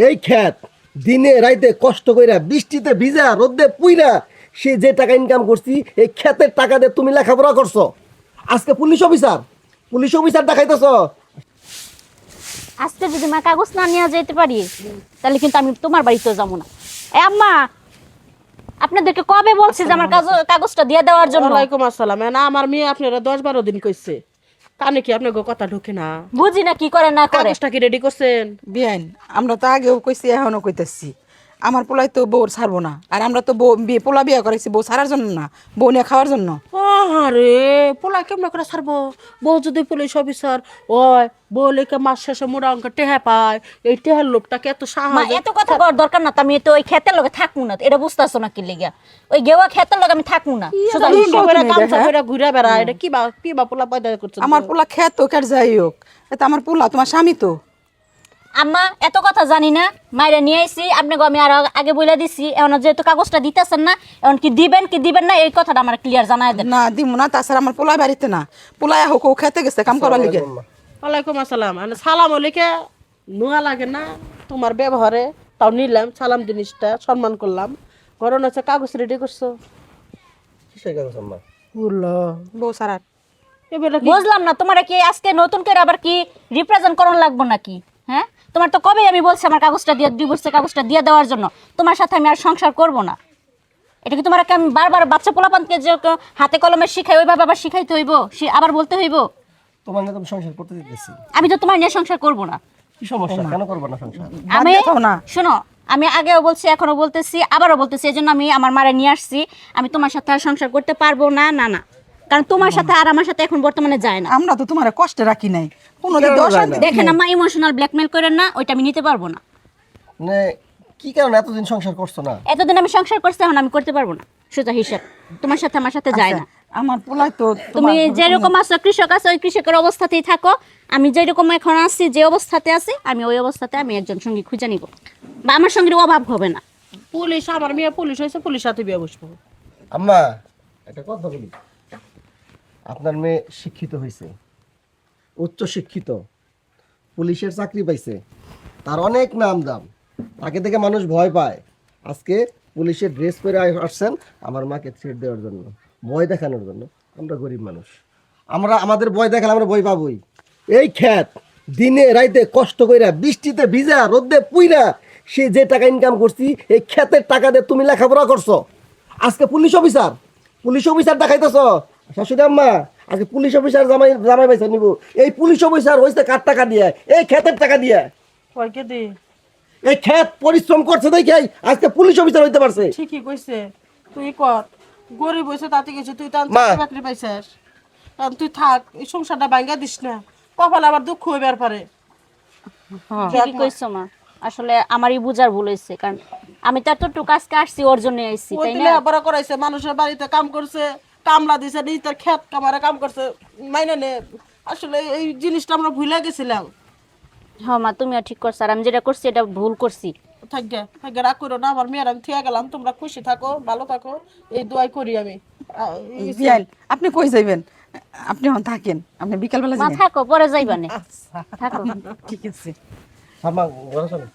এই ক্ষেত দিনে রাইতে কষ্ট কইরা বৃষ্টিতে ভিজা রোদে পুইরা সে যে টাকা ইনকাম করছি এই ক্ষেতের টাকা দিয়ে তুমি লেখাপড়া করছো। আজকে পুলিশ অফিসার দেখাইতেছ। আজকে যদি মা কাগজ না নিয়ে যেতে পারি তাহলে কিন্তু আমি তোমার বাড়িতেও যাবো না। এ আম্মা, আপনাদেরকে কবে বলছি যে আমার কাগজটা দিয়ে দেওয়ার জন্য? ওয়ালাইকুম আসসালাম। না আমার মেয়ে আপনারা 10-12 দিন কইছে, কানে কি আপনার কথা ঢোকে না? বুঝি না কি করে না করে। কাগজটা কি রেডি করছেন? বিয়াইন আমরা তো আগেও কইছি এখনো কইতেছি আমার পোলাই তো বউর ছাড়বো না। আর আমরা তো পোলা বিয়া করাইছি বউ ছাড়ার জন্য না, বউ নিয়ে খাওয়ার জন্য। আরে পোলা কেমন করে ছাড়বো? বউ যদি পুলিশ অফিসার ওই বউ লেখা মাস শেষে মোড়া অঙ্ক টেহা পায়, এই টেহার লোকটাকে এত মা সাহায্য। এত কথা করার দরকার না তো, আমি তো ওই ক্ষেতের লগে থাকবো না, এটা বুঝতেছো না কি লিগা? ওই গেওয়া ক্ষেতের লগে আমি থাকবো না। সোজা কি হিসাব। বলছো? কামচা করে ঘুরে বেড়ায়, এটা কি বা পোলা পয়দা করছে? আমার পোলা খেত হোক আর যাই হোক, এটা আমার পোলা, তোমার স্বামী তো। আম্মা এত কথা জানি না, মাইরা নিয়ে আইছি আপনাকে আমি আর আগে বলে দিছি। এখন যেহেতু কাগজটা দিতেছেন না, এখন কি দিবেন না এই কথাটা আমার ক্লিয়ার জানাই দেন। না দিব না, তাছাড়া আমার পোলা বাড়িতে না, পোলাই হোক ও খেতে গেছে কাম করবার লিগে। ওয়ালাইকুম আসসালাম। সালাম লিখে নোয়া লাগে না তোমার ব্যবহারে, তাও নিলাম সালাম জিনিসটা, সম্মান করলাম। ঘরন হচ্ছে কাগজ রেডি করছো? কিসের কাগজ আম্মা? বউ ছাড়ার। এবারে কি বুঝলাম না, তোমার কি আজকে নতুন করে আবার কি রিপ্রেজেন্ট করন লাগবো নাকি? হ্যাঁ, তোমার তো কবে আমি বলছি আমার কাগজটা দিয়ে, ডিভোর্সের কাগজটা দিয়ে দেওয়ার জন্য। তোমার সাথে আমি আর সংসার করব না। এটা কি তোমার আমি বারবার বাচ্চা পোলাপানকে যে হাতে কলমে শিখাই ওইভাবে আবার শিখাইতে হইব, আবার বলতে হইব? তোমার নিয়ে তুমি সংসার করতে দিতেছি। আমি তো তোমার নিয়ে সংসার করব না। কি সমস্যা, কেন করবো না সংসার? আমি বাদ দাও না। শোনো, আমি আগেও বলছি এখনো বলতেছি আবারও বলতেছি, এই জন্য আমি আমার মারে নিয়ে আসছি। আমি তোমার সাথে আর সংসার করতে পারবো না, না না, কারণ তোমার সাথে আর আমার সাথে এখন বর্তমানে যায় না। আমরা তো তোমার কষ্টে রাখি নাই কোনো কেন দশ যায় না? দেখেন আমার ইমোশনাল ব্ল্যাকমেল করেন না, ওইটা আমি নিতে পারবো না। মানে কি কারণে এতদিন সংসার করছো না? এতদিন আমি সংসার করছি, এখন আমি করতে পারবো না। সোজা হিসাব, তোমার সাথে আমার সাথে যায় না। আমার পোলাই তো তুমি যেরকম আছো, কৃষক আছো, ওই কৃষকের অবস্থাতেই থাকো। আমি যেরকম এখন আছি, যে অবস্থাতে আছি, আমি ওই অবস্থাতে আমি একজন সঙ্গী খুঁজে নিব, বা আমার সঙ্গীর অভাব হবে না। পুলিশ, আমার মেয়ে পুলিশ হয়েছে, পুলিশ সাথে বিয়ে বসবো। আম্মা একটা কথা বলি, আপনার মেয়ে শিক্ষিত হয়েছে, উচ্চ শিক্ষিত, পুলিশের চাকরি পাইছে, তার অনেক নাম দাম, তাকে দেখে মানুষ ভয় পায়। আজকে পুলিশের ড্রেস পরে আসছেন আমার মাকে থ্রেট দেওয়ার জন্য, ভয় দেখানোর জন্য। আমরা গরিব মানুষ, আমরা আমাদের ভয় দেখালে আমরা ভয় পাবই। এই ক্ষেত দিনে রাইতে কষ্ট কইরা বৃষ্টিতে ভিজা রোদে পুইরা সে যে টাকা ইনকাম করছি এই ক্ষেতের টাকা দিয়ে তুমি লেখাপড়া করছো। আজকে পুলিশ অফিসার দেখাইতেছ। শাশুড়ি আম্মা, আজকে পুলিশ অফিসার জামাই পাইছে নিব। এই পুলিশ অফিসার হয়েছে কার টাকা দিয়ে? এই ক্ষেতের টাকা দিয়ে। কয়কে দি এই ক্ষেত পরিশ্রম করছে দেখে আজকে পুলিশ অফিসার হইতে পারছে। ঠিকই কইছে, তুই কর গরিব হয়েছে তাতে গেছে, তুই তো মা। চাকরি পাইছিস, কারণ তুই থাক, এই সংসারটা ভাঙ্গা দিস না, কপালে আবার দুঃখ হইবার পারে। ঠিকই কইছো মা, আসলে আমারই বুঝার ভুল হয়েছে, কারণ আমি তো এতটুকু আজকে আসছি ওর জন্য আইছি, তাই না? লেখাপড়া করাইছে, মানুষের বাড়িতে কাম করছে, কামলা দিছে, নিজের ক্ষেত কামারে কাম করছে, মাইনে নে। আসলে এই জিনিসটা আমরা ভুলে গেছিলাম। হ্যাঁ মা, তুমিও ঠিক করছো, আর আমি যেটা করছি এটা ভুল করছি। থাকবে থাকবে, রাগ করো না, আমার মেয়ের আমি থিয়া গেলাম, তোমরা খুশি থাকো, ভালো থাকো, এই দোয়াই করি আমি। বিয়াইন আপনি কই যাইবেন? আপনি এখন থাকেন, আপনি বিকালবেলা মা যাবেন। থাকো, পরে যাইবানে। থাকো। ঠিক আছে। আম্মা ঘরে চলো।